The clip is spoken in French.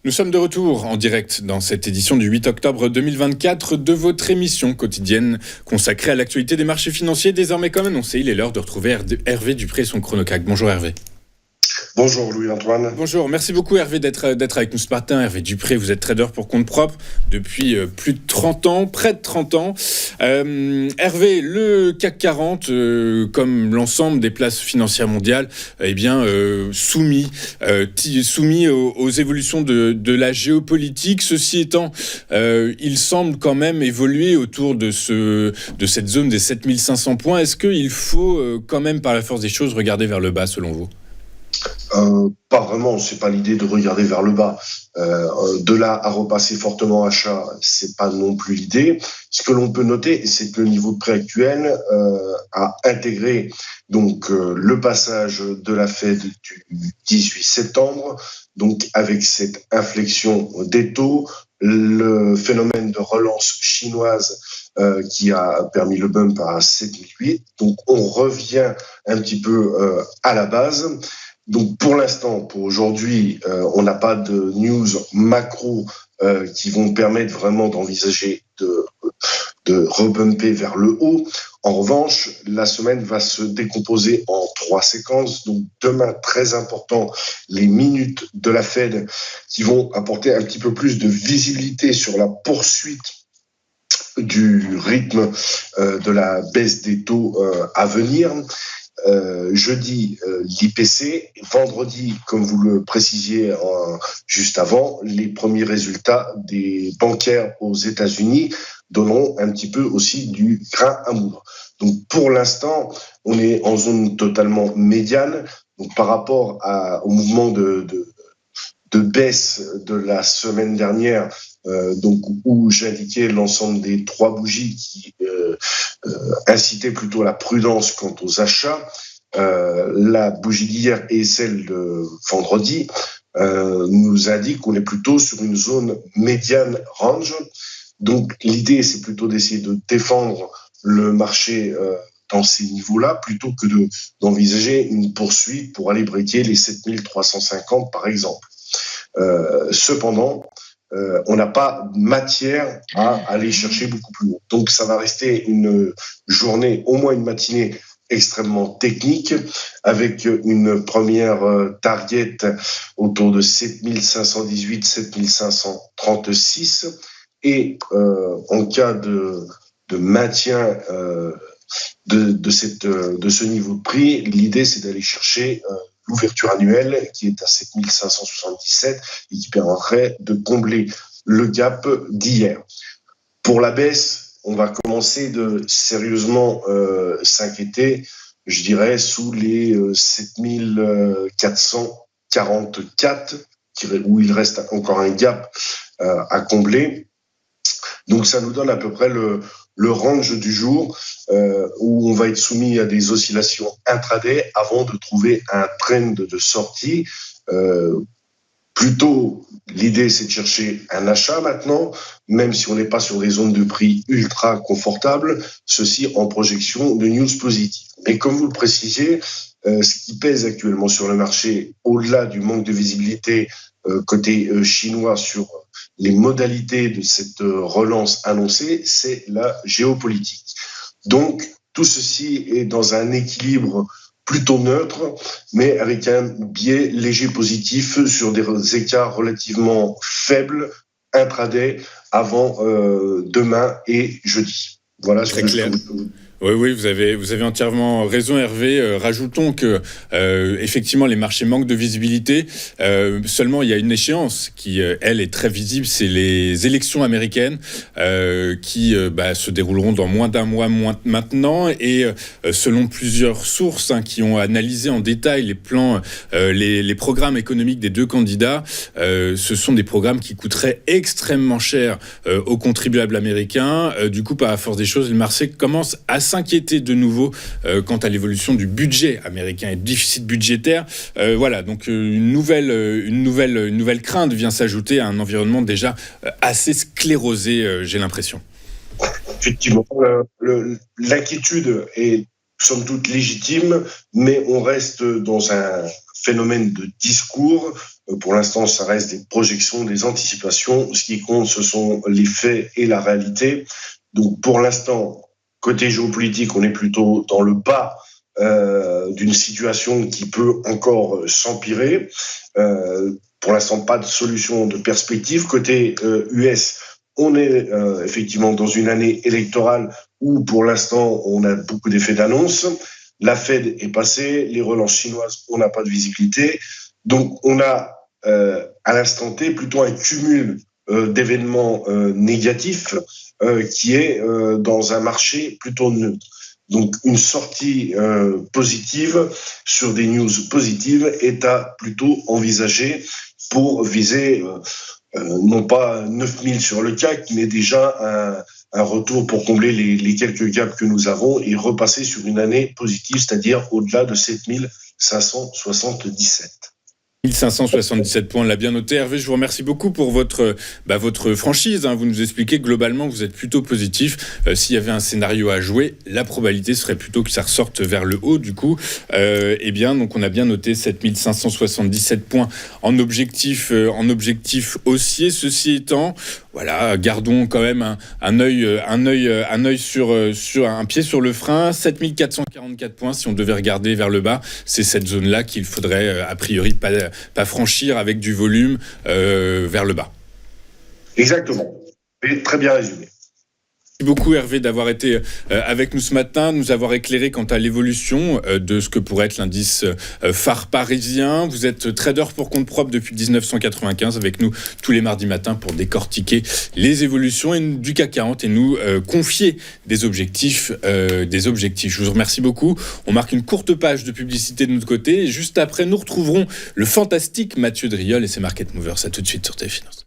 Nous sommes de retour en direct dans cette édition du 8 octobre 2024 de votre émission quotidienne consacrée à l'actualité des marchés financiers. Désormais, comme annoncé, il est l'heure de retrouver Hervé Dupré, son chronocac. Bonjour Hervé. Bonjour Louis-Antoine. Bonjour, merci beaucoup Hervé d'être avec nous ce matin. Hervé Dupré, vous êtes trader pour compte propre depuis plus de 30 ans, près de 30 ans. Hervé, le CAC 40, comme l'ensemble des places financières mondiales, soumis aux évolutions de la géopolitique. Ceci étant, il semble quand même évoluer autour de cette zone des 7500 points. Est-ce qu'il faut quand même, par la force des choses, regarder vers le bas selon vous ? Pas vraiment, c'est pas l'idée de regarder vers le bas. De là à repasser fortement achat, c'est pas non plus l'idée. Ce que l'on peut noter, c'est que le niveau de prix actuel a intégré donc le passage de la Fed du 18 septembre, donc avec cette inflexion des taux, le phénomène de relance chinoise qui a permis le bump à 7008. Donc on revient un petit peu à la base. Donc pour l'instant, pour aujourd'hui, on n'a pas de news macro qui vont permettre vraiment d'envisager de rebumper vers le haut. En revanche, la semaine va se décomposer en 3 séquences. Donc demain, très important, les minutes de la Fed qui vont apporter un petit peu plus de visibilité sur la poursuite du rythme de la baisse des taux à venir. Jeudi, l'IPC. Vendredi, comme vous le précisiez juste avant, les premiers résultats des bancaires aux États-Unis donneront un petit peu aussi du grain à moudre. Donc pour l'instant, on est en zone totalement médiane. Donc par rapport au mouvement de baisse de la semaine dernière, donc où j'indiquais l'ensemble des 3 bougies qui incitaient plutôt à la prudence quant aux achats. La bougie d'hier et celle de vendredi nous indiquent qu'on est plutôt sur une zone médiane range. Donc l'idée, c'est plutôt d'essayer de défendre le marché dans ces niveaux-là, plutôt que d'envisager une poursuite pour aller breaker les 7350 par exemple. Cependant, on n'a pas matière à aller chercher beaucoup plus haut. Donc ça va rester une journée, au moins une matinée extrêmement technique, avec une première target autour de 7518, 7536, et en cas de maintien de ce niveau de prix, l'idée c'est d'aller chercher l'ouverture annuelle qui est à 7577 et qui permettrait de combler le gap d'hier. Pour la baisse, on va commencer de sérieusement s'inquiéter, je dirais, sous les 7444, où il reste encore un gap à combler. Donc ça nous donne à peu près le range du jour où on va être soumis à des oscillations intraday avant de trouver un trend de sortie. Plutôt, l'idée, c'est de chercher un achat maintenant, même si on n'est pas sur des zones de prix ultra confortables, ceci en projection de news positives. Mais comme vous le précisiez, ce qui pèse actuellement sur le marché, au-delà du manque de visibilité côté chinois sur les modalités de cette relance annoncée, c'est la géopolitique. Donc, tout ceci est dans un équilibre plutôt neutre, mais avec un biais léger positif sur des écarts relativement faibles intraday avant demain et jeudi. Voilà ce que je peux vous dire. Oui, vous avez entièrement raison, Hervé. Rajoutons que effectivement les marchés manquent de visibilité. Seulement, il y a une échéance qui, elle, est très visible, c'est les élections américaines qui se dérouleront dans moins d'un mois maintenant. Et selon plusieurs sources qui ont analysé en détail les plans, les programmes économiques des 2 candidats, ce sont des programmes qui coûteraient extrêmement cher aux contribuables américains. Du coup, par la force des choses, les marchés commencent à s'inquiéter de nouveau quant à l'évolution du budget américain et du déficit budgétaire. Voilà, donc une nouvelle crainte vient s'ajouter à un environnement déjà assez sclérosé, j'ai l'impression. Effectivement, l'inquiétude est somme toute légitime, mais on reste dans un phénomène de discours. Pour l'instant, ça reste des projections, des anticipations. Ce qui compte, ce sont les faits et la réalité. Donc, pour l'instant, côté géopolitique, on est plutôt dans le bas d'une situation qui peut encore s'empirer. Pour l'instant, pas de solution de perspective. Côté US, on est effectivement dans une année électorale où, pour l'instant, on a beaucoup d'effets d'annonce. La Fed est passée, les relances chinoises, on n'a pas de visibilité. Donc, on a à l'instant T plutôt un cumul d'événements négatifs qui est dans un marché plutôt neutre. Donc, une sortie positive sur des news positives est à plutôt envisager pour viser non pas 9000 sur le CAC, mais déjà un retour pour combler les quelques gaps que nous avons et repasser sur une année positive, c'est-à-dire au-delà de 7577. 1577 points, on l'a bien noté. Hervé, je vous remercie beaucoup pour votre franchise. Vous nous expliquez globalement que vous êtes plutôt positif. S'il y avait un scénario à jouer, la probabilité serait plutôt que ça ressorte vers le haut. Du coup, donc on a bien noté 7577 points en objectif haussier. Ceci étant, voilà, gardons quand même un œil sur un pied sur le frein. 7444 points, si on devait regarder vers le bas, c'est cette zone-là qu'il faudrait a priori pas franchir avec du volume vers le bas. Exactement. Et très bien résumé. Merci beaucoup Hervé d'avoir été avec nous ce matin, de nous avoir éclairé quant à l'évolution de ce que pourrait être l'indice phare parisien. Vous êtes trader pour compte propre depuis 1995 avec nous tous les mardis matins pour décortiquer les évolutions du CAC 40 et nous confier des objectifs. Je vous remercie beaucoup. On marque une courte page de publicité de notre côté et juste après nous retrouverons le fantastique Mathieu Driol et ses Market Movers. À tout de suite sur TV Finance.